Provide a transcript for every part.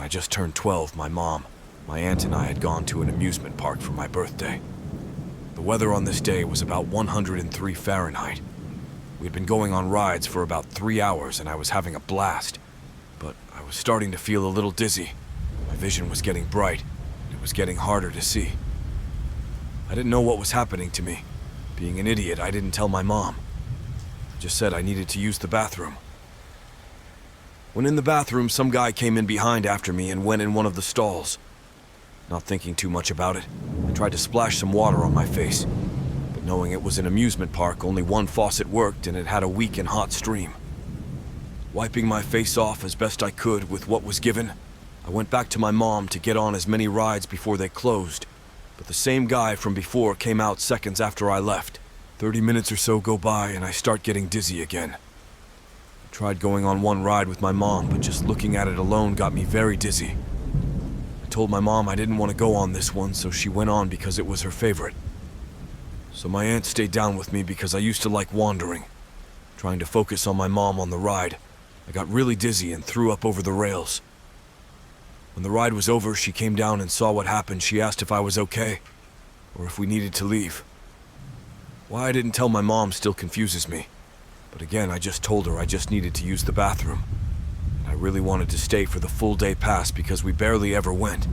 just turned 12, my aunt and I had gone to an amusement park for my birthday. The weather on this day was about 103 Fahrenheit. We had been going on rides for about 3 hours and I was having a blast, but I was starting to feel a little dizzy. My vision was getting bright, and it was getting harder to see. I didn't know what was happening to me. Being an idiot, I didn't tell my mom. I just said I needed to use the bathroom. When in the bathroom, some guy came in behind after me and went in one of the stalls. Not thinking too much about it, I tried to splash some water on my face, but knowing it was an amusement park, only one faucet worked and it had a weak and hot stream. Wiping my face off as best I could with what was given, I went back to my mom to get on as many rides before they closed, but the same guy from before came out seconds after I left. 30 minutes or so go by and I start getting dizzy again. I tried going on one ride with my mom, but just looking at it alone got me very dizzy. I told my mom I didn't want to go on this one, so she went on because it was her favorite. So my aunt stayed down with me because I used to like wandering. Trying to focus on my mom on the ride, I got really dizzy and threw up over the rails. When the ride was over, she came down and saw what happened. She asked if I was okay, or if we needed to leave. Why I didn't tell my mom still confuses me. But again, I just told her I just needed to use the bathroom. And I really wanted to stay for the full day pass because we barely ever went.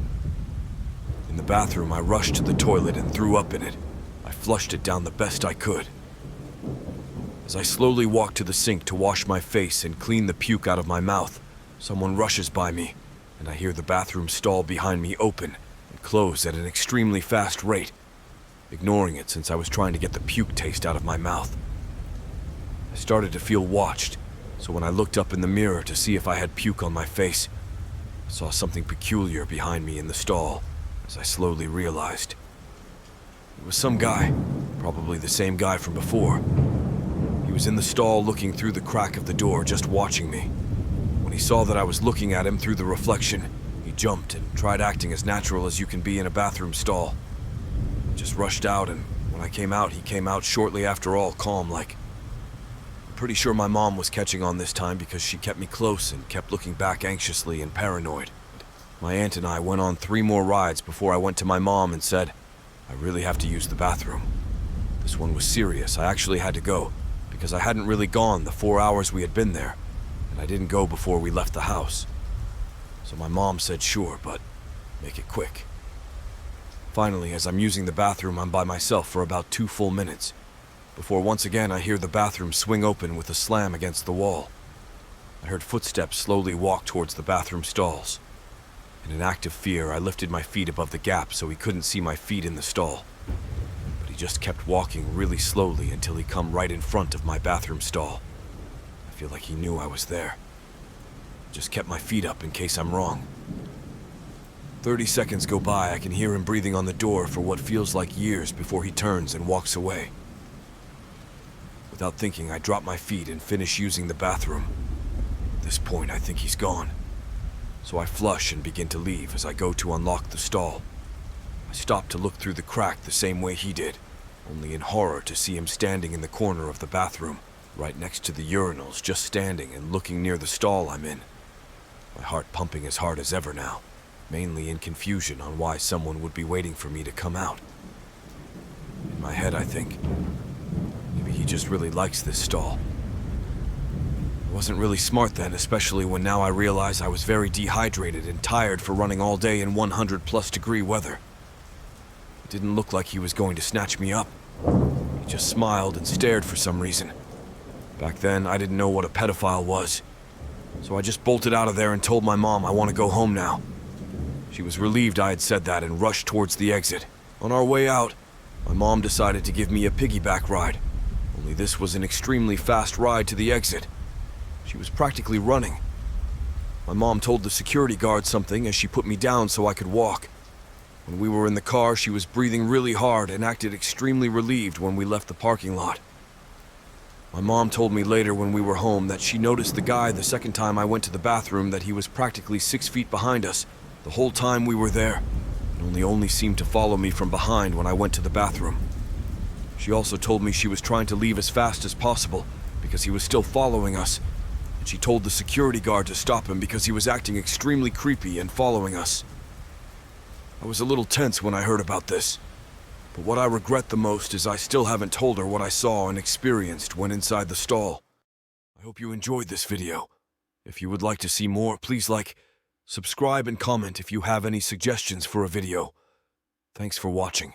In the bathroom, I rushed to the toilet and threw up in it. I flushed it down the best I could. As I slowly walked to the sink to wash my face and clean the puke out of my mouth, someone rushes by me, and I hear the bathroom stall behind me open and close at an extremely fast rate, ignoring it since I was trying to get the puke taste out of my mouth. I started to feel watched, so when I looked up in the mirror to see if I had puke on my face, I saw something peculiar behind me in the stall as I slowly realized. It was some guy, probably the same guy from before. He was in the stall looking through the crack of the door, just watching me. When he saw that I was looking at him through the reflection, he jumped and tried acting as natural as you can be in a bathroom stall. He just rushed out, and when I came out, he came out shortly after, all calm like. I'm pretty sure my mom was catching on this time because she kept me close and kept looking back anxiously and paranoid. My aunt and I went on 3 more rides before I went to my mom and said, I really have to use the bathroom. This one was serious. I actually had to go because I hadn't really gone the 4 hours we had been there, and I didn't go before we left the house. So my mom said sure, but make it quick. Finally, as I'm using the bathroom, I'm by myself for about 2 full minutes, before once again I hear the bathroom swing open with a slam against the wall. I heard footsteps slowly walk towards the bathroom stalls. In an act of fear, I lifted my feet above the gap so he couldn't see my feet in the stall. But he just kept walking really slowly until he come right in front of my bathroom stall. I feel like he knew I was there. Just kept my feet up in case I'm wrong. 30 seconds go by, I can hear him breathing on the door for what feels like years before he turns and walks away. Without thinking, I drop my feet and finish using the bathroom. At this point, I think he's gone. So I flush and begin to leave as I go to unlock the stall. I stop to look through the crack the same way he did, only in horror to see him standing in the corner of the bathroom, right next to the urinals, just standing and looking near the stall I'm in. My heart pumping as hard as ever now, mainly in confusion on why someone would be waiting for me to come out. In my head, I think, maybe he just really likes this stall. I wasn't really smart then, especially when now I realize I was very dehydrated and tired for running all day in 100+ degree weather. It didn't look like he was going to snatch me up. He just smiled and stared for some reason. Back then, I didn't know what a pedophile was. So I just bolted out of there and told my mom I want to go home now. She was relieved I had said that and rushed towards the exit. On our way out, my mom decided to give me a piggyback ride. Only this was an extremely fast ride to the exit. She was practically running. My mom told the security guard something as she put me down so I could walk. When we were in the car, she was breathing really hard and acted extremely relieved when we left the parking lot. My mom told me later when we were home that she noticed the guy the second time I went to the bathroom, that he was practically 6 feet behind us the whole time we were there, and only seemed to follow me from behind when I went to the bathroom. She also told me she was trying to leave as fast as possible because he was still following us. She told the security guard to stop him because he was acting extremely creepy and following us. I was a little tense when I heard about this, but what I regret the most is I still haven't told her what I saw and experienced when inside the stall. I hope you enjoyed this video. If you would like to see more, please like, subscribe, and comment if you have any suggestions for a video. Thanks for watching.